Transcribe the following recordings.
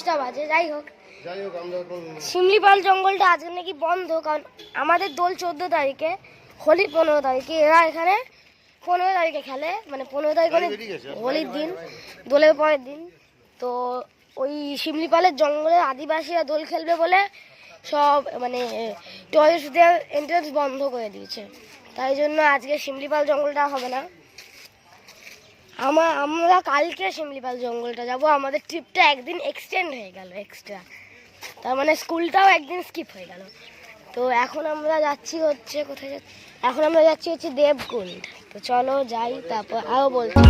10টা বাজে। যাই হোক শিমলিপাল জঙ্গলটা আজকে নাকি বন্ধ, কারণ আমাদের দোল 14 তারিখে, হোলি 15 তারিখে। এরা এখানে 15 তারিখে খেলে, মানে 15 তারিখ মানে হোলির দিন, দোলের পরের দিন। তো ওই শিমলিপালের জঙ্গলে আদিবাসীরা দোল খেলবে বলে সব মানে টুরিস্টদের এন্ট্রান্স বন্ধ করে দিয়েছে। তাই জন্য আজকে শিমলিপাল জঙ্গলটা হবে না। আমরা কালকে শিমলিপাল জঙ্গলটা যাব। আমাদের ট্রিপটা একদিন এক্সটেন্ড হয়ে গেল এক্সট্রা, তার মানে স্কুলটাও একদিন স্কিপ হয়ে গেল। তো এখন আমরা যাচ্ছি হচ্ছে কোথায় যাচ্ছি, এখন আমরা যাচ্ছি হচ্ছে দেবকুণ্ড। তো চলো যাই, তারপর আরও বলছি।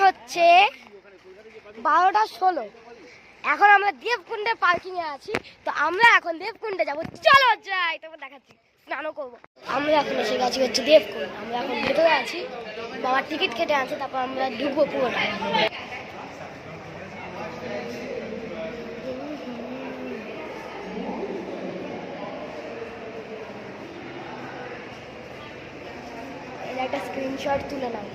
হচ্ছে 12:16। এখন আমরা দেবকুণ্ডে পার্কিং এ আছি। তো আমরা এখন দেবকুণ্ডে যাবো, চলো যাই, তারপর দেখাচ্ছি। স্নানও করবো। আমরা এখন এসে গেছি হচ্ছে দেবকুণ্ড। আমরা এখন ভেতরে আছি, বাবার টিকিট কেটে আছে, তারপর আমরা ঢুকবো পুরোটা। একটা স্ক্রিনশট তুলে নাও।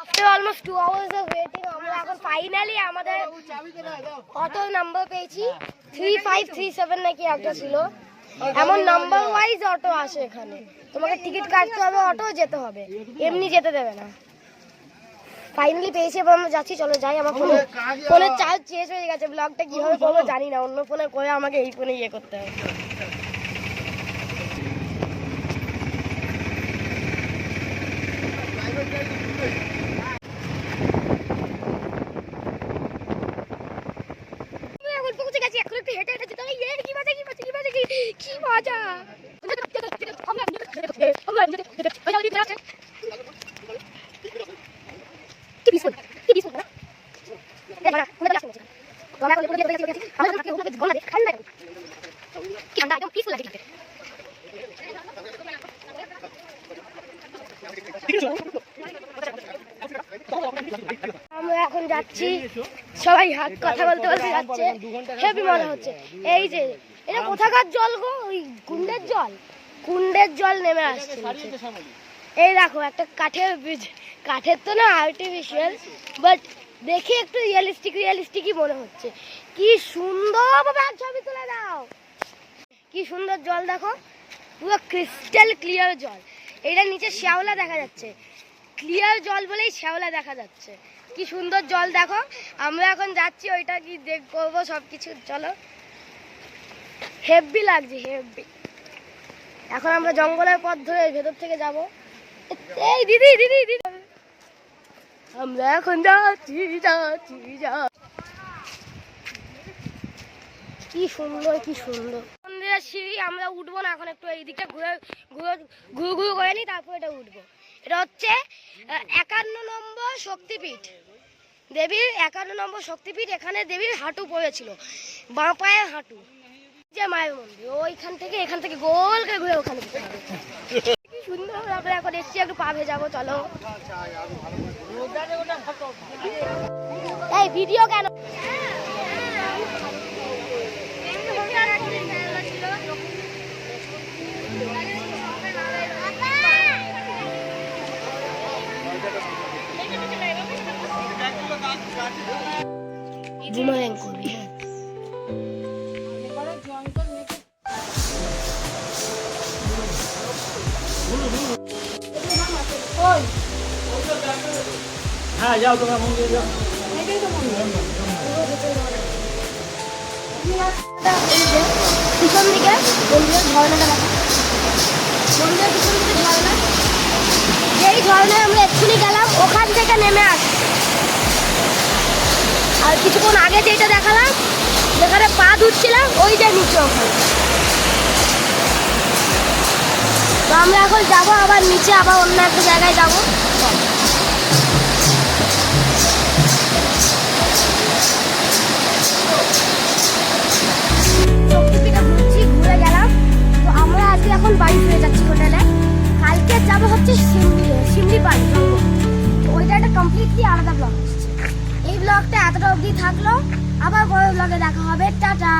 After almost 2 hours of waiting, আমরা এখন ফাইনালি আমাদের অটো নাম্বার পেয়েছি। 3537 নাকি একটা ছিল। এমন নাম্বার ওয়াইজ অটো আসে এখানে, তোমাকে টিকিট কাটতে হবে, অটো যেতে হবে, এমনি যেতে দেবে না। ফাইনালি পেয়েছি, এবার আমরা যাচ্ছি, চলো যাই। আমার ফোনের চার্জ শেষ হয়ে গেছে, ব্লগটা কিভাবে করবো জানি না, অন্য ফোনে করে আমাকে এই ফোনে ইয়ে করতে হবে। এখন পৌঁছে গেছি, এখন একটু হেঁটে হেঁটে যেতে হবে। কি মজা, কি মজা, কি মজা, কি মজা। আমরা এখন যাচ্ছি, সবাই হাত কথা বলতে বলতে যাচ্ছে, হেভি মজা হচ্ছে। এই যে এটা কোথাকার জল গো, ওই কুণ্ডের জল, কুণ্ডের জল নেমে আসছে। এই দেখো একটা কাঠের ব্রিজ, কাঠের তো না, আর্টিফিশিয়াল, বাট দেখে একটু রিয়েলিস্টিকই মনে হচ্ছে। কি সুন্দর ভাবে ছবি তুলে দাও, কি সুন্দর জল দেখো, পুরো ক্রিস্টাল ক্লিয়ার জল। এইটার নিচে শ্যাওলা দেখা যাচ্ছে, ক্লিয়ার জল বলেই শ্যাওলা দেখা যাচ্ছে। কি সুন্দর জল দেখো। আমরা এখন যাচ্ছি, ওইটা কি দেখ করবো সবকিছু। চলো, হেভি লাগছে, হেভি। এখন আমরা জঙ্গলের পথ ধরে ভেতর থেকে যাব। এই দিদি দিদি দিদি, আমরা এখন যাচ্ছি যাচ্ছি যা। কি সুন্দর, কি সুন্দর মন্দিরের সিঁড়ি। আমরা উঠবো না এখন, একটু এই দিকটা ঘুরে ঘুরে ঘুরে ঘুরে করে নি, তারপর এটা উঠবো। এটা হচ্ছে 51 নম্বর শক্তিপীঠ, দেবীর 51 নম্বর শক্তিপীঠ। এখানে দেবীর হাঁটু পড়েছিল, বাঁ পায়ের হাঁটু। যে মায়ের মন্দির, ওইখান থেকে এখান থেকে গোল করে ঘুরে ওখানে যেতে হবে। কি সুন্দর। আমরা এখন এসছি, একটু পা ভেজাবো, চলো। এই ভিডিও কেন? যাও তোমরা মন্দিরে যাও। এই যে পিছন দিকে মন্দিরের ঝর্ণাটা দেখা, মন্দিরের পিছন দিকে ঝর্ণা, যেই ঝর্ণায় আমরা এক্ষুনি গেলাম ওখান থেকে নেমে আস। আর কিছুক্ষণ আগে যেটা দেখালাম যেখানে পা ধুচ্ছিলাম ওই যে নিচে ওখানে। তো আমরা এখন যাবো আবার নিচে, আবার অন্য একটা জায়গায় যাবো। শক্তিপীঠে ঘুরছি, ঘুরে গেলাম। তো আমরা আজকে এখন বাড়ি ফিরে যাচ্ছি হোটেলে। কালকে যাবো হচ্ছে শিমলিপাল জঙ্গল। তো ওইটা একটা কমপ্লিটলি আলাদা ব্লগ আসছে। এই ব্লগটা এতটা অবধি থাকলো, আবার পরের ব্লগে দেখা হবে। টাটা।